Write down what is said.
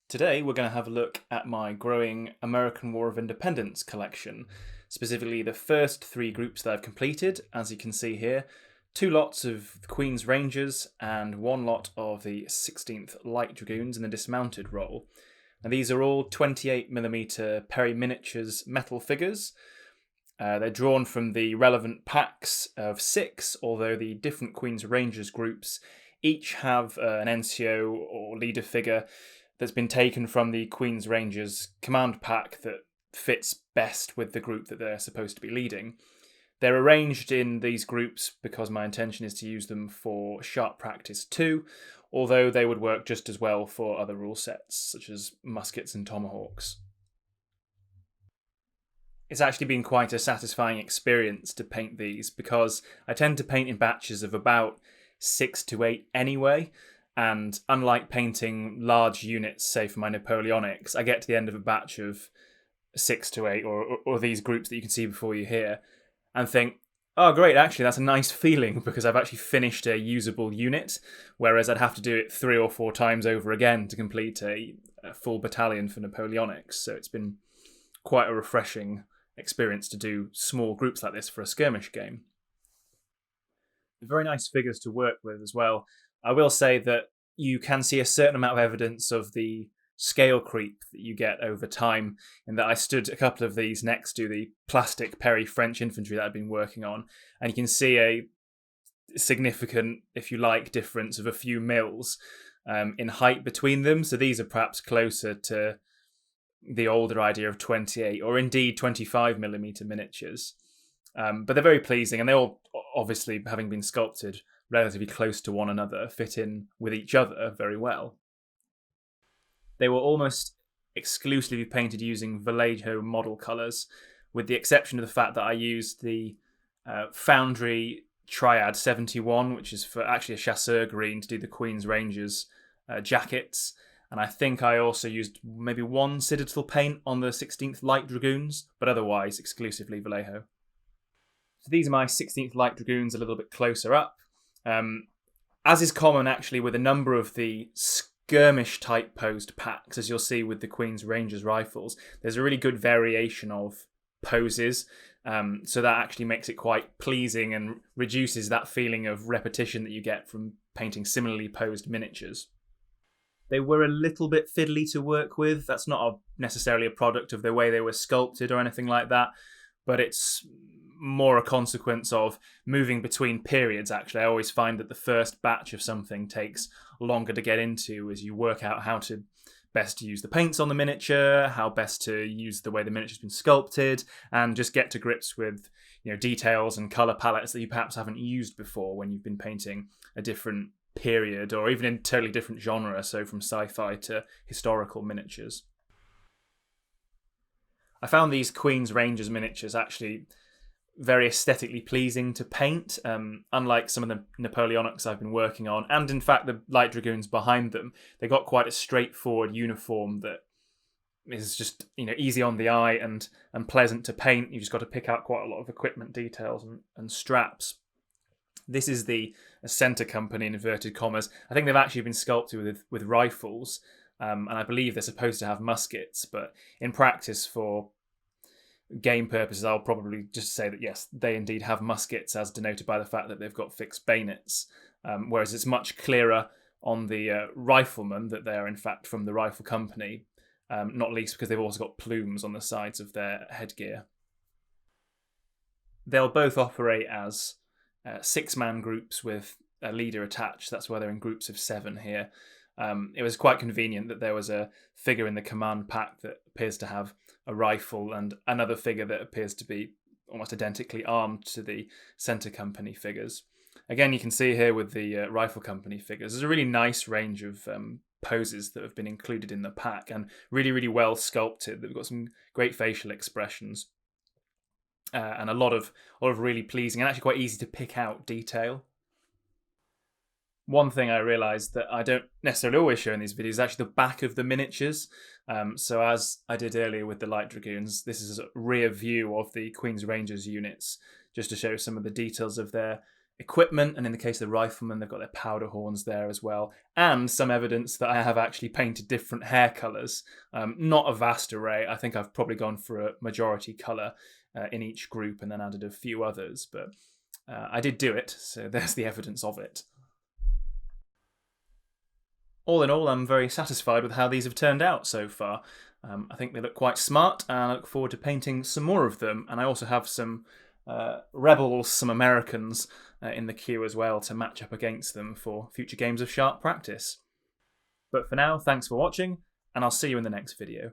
Today, we're going to have a look at my growing American War of Independence collection, specifically the first three groups that I've completed, as you can see here. Two lots of the Queen's Rangers and one lot of the 16th Light Dragoons in the dismounted role. Now, these are all 28mm Perry Miniatures metal figures. They're drawn from the relevant packs of 6, although the different Queen's Rangers groups each have an NCO or leader figure that's been taken from the Queen's Rangers command pack that fits best with the group that they're supposed to be leading. They're arranged in these groups because my intention is to use them for sharp practice too, although they would work just as well for other rule sets, such as muskets and tomahawks. It's actually been quite a satisfying experience to paint these because I tend to paint in batches of about 6 to 8 anyway. And unlike painting large units, say for my Napoleonics, I get to the end of a batch of 6 to 8, or these groups that you can see before you here, and think, oh great, actually that's a nice feeling because I've actually finished a usable unit, whereas I'd have to do it 3 or 4 times over again to complete a full battalion for Napoleonics. So it's been quite a refreshing experience to do small groups like this for a skirmish game. Very nice figures to work with as well. I will say that you can see a certain amount of evidence of the scale creep that you get over time, in that I stood a couple of these next to the plastic Perry French infantry that I've been working on, and you can see a significant, if you like, difference of a few mils in height between them. So these are perhaps closer to the older idea of 28 or indeed 25mm miniatures. But they're very pleasing, and they all, obviously, having been sculpted relatively close to one another, fit in with each other very well. They were almost exclusively painted using Vallejo model colours, with the exception of the fact that I used the Foundry Triad 71, which is for actually a chasseur green, to do the Queen's Rangers jackets. And I think I also used maybe one Citadel paint on the 16th Light Dragoons, but otherwise exclusively Vallejo. So these are my 16th Light Dragoons a little bit closer up. As is common actually with a number of the skirmish type posed packs, as you'll see with the Queen's Rangers rifles, there's a really good variation of poses, so that actually makes it quite pleasing and reduces that feeling of repetition that you get from painting similarly posed miniatures. They were a little bit fiddly to work with. That's not necessarily a product of the way they were sculpted or anything like that, but it's more a consequence of moving between periods. Actually, I always find that the first batch of something takes longer to get into as you work out how to best use the paints on the miniature, how best to use the way the miniature's been sculpted, and just get to grips with details and color palettes that you perhaps haven't used before when you've been painting a different period or even in totally different genre, so from sci-fi to historical miniatures. I found these Queen's Rangers miniatures actually very aesthetically pleasing to paint, unlike some of the Napoleonics I've been working on, and in fact the Light Dragoons behind them. They got quite a straightforward uniform that is just easy on the eye and pleasant to paint. You just got to pick out quite a lot of equipment details and straps. This is the Centre Company in inverted commas. I think they've actually been sculpted with rifles, and I believe they're supposed to have muskets, but in practice for game purposes, I'll probably just say that yes, they indeed have muskets, as denoted by the fact that they've got fixed bayonets, whereas it's much clearer on the riflemen that they are in fact from the rifle company, not least because they've also got plumes on the sides of their headgear. They'll both operate as 6-man groups with a leader attached. That's why they're in groups of 7 here. It was quite convenient that there was a figure in the command pack that appears to have a rifle and another figure that appears to be almost identically armed to the Centre Company figures. Again, you can see here with the Rifle Company figures, there's a really nice range of poses that have been included in the pack and really, really well sculpted. They've got some great facial expressions and a lot of really pleasing and actually quite easy to pick out detail. One thing I realised that I don't necessarily always show in these videos is actually the back of the miniatures. So as I did earlier with the Light Dragoons, this is a rear view of the Queen's Rangers units, just to show some of the details of their equipment, and in the case of the riflemen, they've got their powder horns there as well, and some evidence that I have actually painted different hair colours. Not a vast array. I think I've probably gone for a majority colour in each group and then added a few others, but I did do it, so there's the evidence of it. All in all, I'm very satisfied with how these have turned out so far. I think they look quite smart, and I look forward to painting some more of them. And I also have some rebels, some Americans in the queue as well to match up against them for future games of sharp practice. But for now, thanks for watching, and I'll see you in the next video.